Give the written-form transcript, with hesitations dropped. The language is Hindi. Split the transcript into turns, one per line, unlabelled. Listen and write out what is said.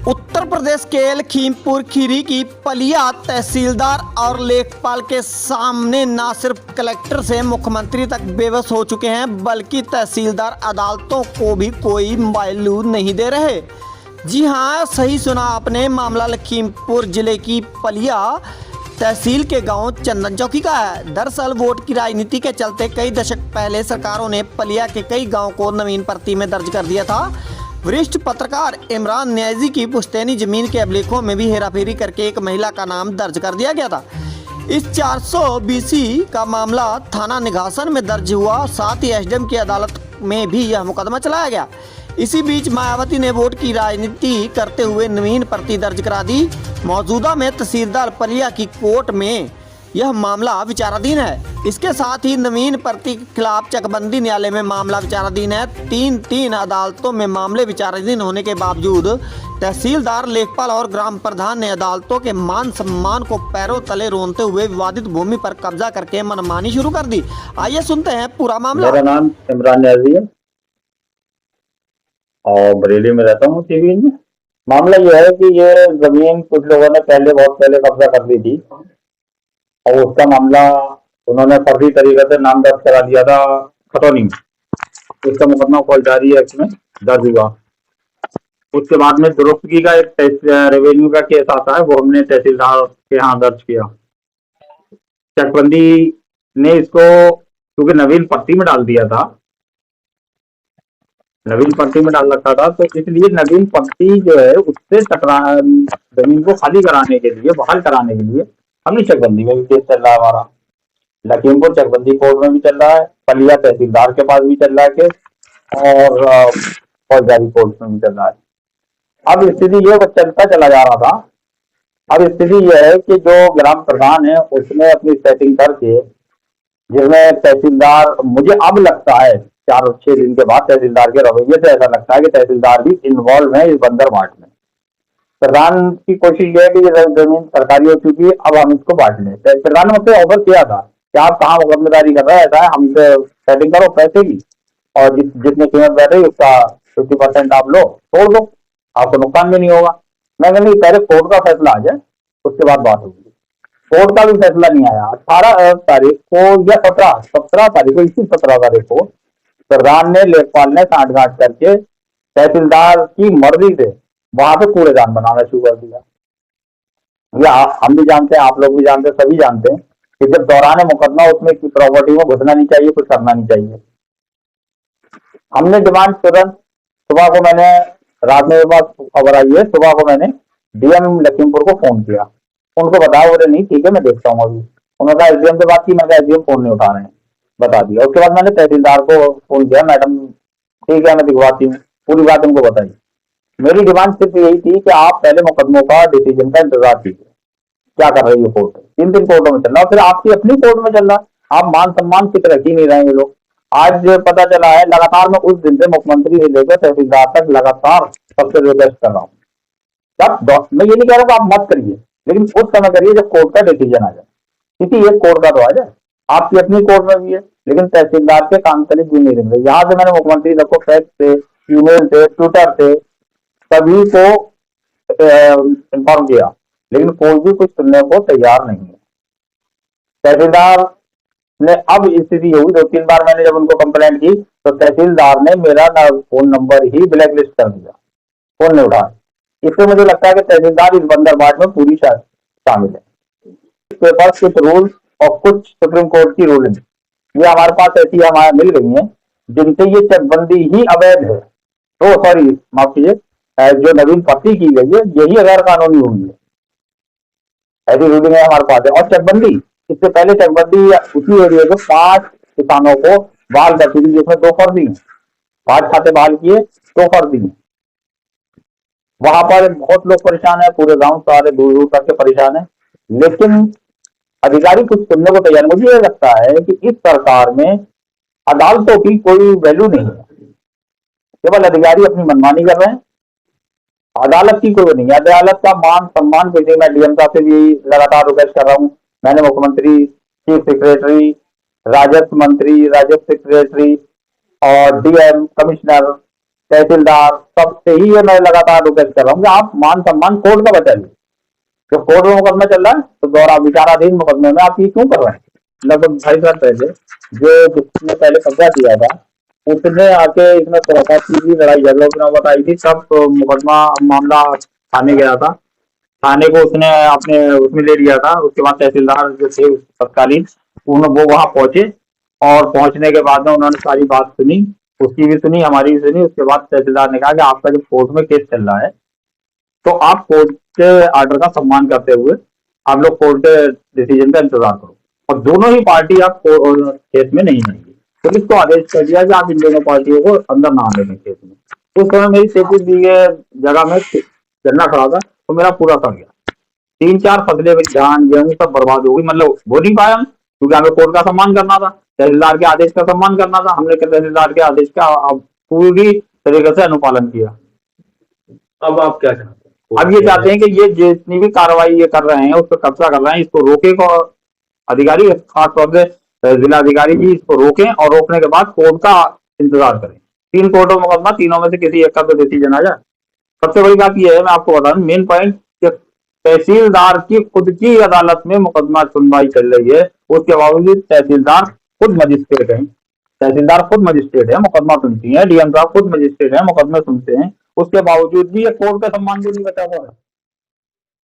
उत्तर प्रदेश के लखीमपुर खीरी की पलिया तहसीलदार और लेखपाल के सामने न सिर्फ कलेक्टर से मुख्यमंत्री तक बेबस हो चुके हैं, बल्कि तहसीलदार अदालतों को भी कोई वैल्यू नहीं दे रहे। जी हां, सही सुना आपने। मामला लखीमपुर जिले की पलिया तहसील के गांव चंदन चौकी का है। दरअसल वोट की राजनीति के चलते कई दशक पहले सरकारों ने पलिया के कई गाँव को नवीन भर्ती में दर्ज कर दिया था। वरिष्ठ पत्रकार इमरान न्याजी की पुश्तैनी जमीन के अभिलेखों में भी हेराफेरी करके एक महिला का नाम दर्ज कर दिया गया था। इस 420 का मामला थाना निघासन में दर्ज हुआ। साथ ही एसडीएम की अदालत में भी यह मुकदमा चलाया गया। इसी बीच मायावती ने वोट की राजनीति करते हुए नवीन भर्ती दर्ज करा दी। मौजूदा में तहसीलदार पलिया की कोर्ट में यह मामला विचाराधीन है। इसके साथ ही नवीन भर्ती के खिलाफ चकबंदी न्यायालय में मामला विचाराधीन है। तीन अदालतों में मामले विचाराधीन होने के बावजूद तहसीलदार, लेखपाल और ग्राम प्रधान ने अदालतों के मान सम्मान को पैरों तले रोनते हुए विवादित भूमि पर कब्जा करके मनमानी शुरू कर दी। आइए सुनते हैं पूरा मामला।
मेरा नाम इमरान न्याजी है और बरेली में रहता हूँ। टीवी में मामला यह है कि ये जमीन कुछ लोगों ने बहुत पहले कब्जा कर ली थी और उसका मामला उन्होंने फर्जी तरीके से नाम दर्ज करा दिया था खतौनी में। उसका मुकदमा फौजदारी एक्ट में दर्ज हुआ। उसके बाद में दुरुस्तगी का एक रेवेन्यू का केस आता है, वो हमने तहसीलदार के यहाँ दर्ज किया। चकबंदी ने इसको क्योंकि नवीन पट्टी में डाल दिया था, नवीन पट्टी में डाल रखा था, तो इसलिए नवीन पट्टी जो है उससे जमीन को खाली कराने के लिए, बहाल कराने के लिए हमने चकबंदी में भी केस चल रहा है हमारा। लखीमपुर चकबंदी कोर्ट में भी चल रहा है, पलिया तहसीलदार के पास भी चल रहा है केस, और फौजदारी कोर्ट में भी चल रहा है। अब स्थिति ये चलता चला जा रहा था। अब स्थिति यह है कि जो ग्राम प्रधान है उसने अपनी सेटिंग करके, जिसमें तहसीलदार, मुझे अब लगता है 4-6 दिन के बाद तहसीलदार के रवैये से ऐसा लगता है कि तहसीलदार भी इन्वॉल्व है इस बंदर मार्ट में। प्रधान की कोशिश ये है कि जमीन सरकारी हो चुकी है, अब हम इसको बांट लें। प्रधान ने मुझसे ऑफर किया था कि आप कहाँ मुकदमेदारी कर रहे हैं, ऐसा है हमसे सेटिंग करो पैसे की, और जितनी कीमत बैठ रही उसका 50% आप लो, छोड़ दो, आपको नुकसान भी नहीं होगा। मैंने नहीं, पहले कोर्ट का फैसला आ जाए उसके बाद बात होगी। कोर्ट का भी फैसला नहीं आया। 18 तारीख को या 17 तारीख को, इसी 17 तारीख को प्रधान ने, लेखपाल ने सांठ-गांठ करके तहसीलदार की मर्जी से वहां पे कूड़ेदान बनाना शुरू कर दिया। या हम भी जानते हैं, आप लोग भी जानते हैं, सभी जानते हैं कि जब दौरान मुकदमा उसमें प्रॉपर्टी में घुसना नहीं चाहिए, कुछ करना नहीं चाहिए। हमने डिमांड तुरंत, सुबह को मैंने, रात में मेरे पास खबर आई है, सुबह को मैंने डीएम लखीमपुर को फोन किया, उनको बताया, बोले नहीं ठीक है मैं देखता हूँ अभी। उन्होंने कहा एसडीएम से बात की, मैंने कहा एसडीएम फोन नहीं उठा रहे हैं, बता दिया। उसके बाद मैंने तहसीलदार को फोन किया, मैडम ठीक है मैं दिखवाती हूँ, पूरी बात उनको बताई। मेरी डिमांड सिर्फ यही थी कि आप पहले मुकदमों का डिसीजन का इंतजार कीजिए, क्या कर रही है कोर्ट। 3 दिन कोर्टों में चल रहा, फिर आपकी अपनी कोर्ट में चल रहा, आप मान सम्मान की रख ही नहीं रहे ये लोग। आज पता चला है लगातार, मैं उस दिन से मुख्यमंत्री से लेकर तहसीलदार तक लगातार सबसे रिक्वेस्ट कर रहा हूँ। जब मैं ये नहीं कह रहा कि आप मत करिए, लेकिन उस समय करिए जब कोर्ट का डिसीजन आ जाए। किसी एक कोर्ट का तो आ जाए, आपकी अपनी कोर्ट में भी है, लेकिन तहसीलदार के काम तले भी नहीं रहे। यहाँ से मैंने मुख्यमंत्री तक को फैक्स से, ईमेल से, ट्विटर से सभी को इन्फॉर्म किया, लेकिन कोई भी कुछ सुनने को तैयार नहीं है। तहसीलदार ने, अब स्थिति हुई 2-3 बार मैंने जब उनको कंप्लेंट की तो तहसीलदार ने मेरा फोन नंबर ही ब्लैक लिस्ट कर दिया, फोन नहीं उठा। इससे मुझे लगता है कि तहसीलदार इस बंदर बाट में पूरी शामिल है। इसके पास कुछ रूल्स और कुछ सुप्रीम कोर्ट की रूलिंग ये हमारे पास ऐसी हमारे मिल गई है, जिनसे ये चकबंदी ही अवैध है। तो सॉरी, माफ कीजिए, जो नवीन भर्ती की गई है यही गैर कानूनी हुई है, ऐसी रूलिंग है हमारे पास है। और चकबंदी, इससे पहले चकबंदी उसी एरिया के 5 किसानों को बहाल कर दी, जिसमें 2 फर्जी हैं, 5 खाते बहाल किए, 2 फर्जी हैं। वहां पर बहुत लोग परेशान है, पूरे गांव सारे दूर दूर तक के परेशान है, लेकिन अधिकारी कुछ सुनने को तैयार। मुझे ये लगता है कि इस सरकार में अदालतों की कोई वैल्यू नहीं है, केवल अधिकारी अपनी मनमानी कर रहे हैं, अदालत की कोई नहीं है। अदालत का मान सम्मान के लिए मैं डीएम साहब से भी लगातार रिक्वेस्ट कर रहा हूँ। मैंने मुख्यमंत्री, चीफ सेक्रेटरी, राजस्व मंत्री, राजस्व सेक्रेटरी और डीएम, कमिश्नर तहसीलदार सबसे ही ये मैं लगातार रिक्वेस्ट कर रहा हूँ कि आप मान सम्मान कोर्ट का बचाइए। जो कोर्ट में मुकदमा चल रहा है तो द्वारा विचाराधीन मुकदमे में आप ये क्यों कर रहे हैं? लगभग 2.5 साल पहले जो जिसने पहले कब्जा किया था उसने आके इसमें सुरक्षा की भी लड़ाई झगड़ों की नौबत आई थी, तब मुकदमा मामला थाने गया था। थाने को उसने अपने उसमें ले लिया था। उसके बाद तहसीलदार जो थे तत्कालीन वो वहां पहुंचे और पहुंचने के बाद में उन्होंने सारी बात सुनी, उसकी भी सुनी, हमारी भी सुनी। उसके बाद तहसीलदार ने कहा कि आपका जो कोर्ट में केस चल रहा है तो आप कोर्ट के आर्डर का सम्मान करते हुए आप लोग कोर्ट के डिसीजन का इंतजार करो। और दोनों ही पार्टी आप केस में नहीं आएंगी। पुलिस को आदेश कर दिया कि आप इन दोनों पार्टियों को अंदर ना आने दें केस में। उस समय मेरी 33 बीघे जगह में गन्ना खड़ा था तो मेरा पूरा सड़ गया। 3-4 फसलें में धान गेहूं सब बर्बाद हो गई। मतलब हो नहीं पाया हम, क्योंकि हमें कोर्ट का सम्मान करना था, तहसीलदार के आदेश का सम्मान करना था। हमने तहसीलदार के आदेश का पूरी तरीके से अनुपालन किया।
अब आप क्या चाहते हैं?
अब ये चाहते हैं कि ये जितनी भी कार्रवाई ये कर रहे हैं उस पर कब्जा कर रहे हैं, इसको रोके को अधिकारी, खासतौर से जिलाधिकारी जी इसको रोकें और रोकने के बाद कोर्ट का इंतजार करें। 3 कोर्टों में मुकदमा, तीनों में से किसी एक का तो डिसीजन आ जाए। सबसे बड़ी बात यह है, मैं आपको बता दूं मेन पॉइंट, तहसीलदार की खुद की अदालत में मुकदमा सुनवाई चल रही है, उसके बावजूद तहसीलदार खुद मजिस्ट्रेट है। तहसीलदार खुद मजिस्ट्रेट है, मुकदमा सुनती है। डीएम साहब खुद मजिस्ट्रेट है, मुकदमे सुनते हैं। उसके बावजूद भी ये कोर्ट का सम्मान भी नहीं बचा हुआ है।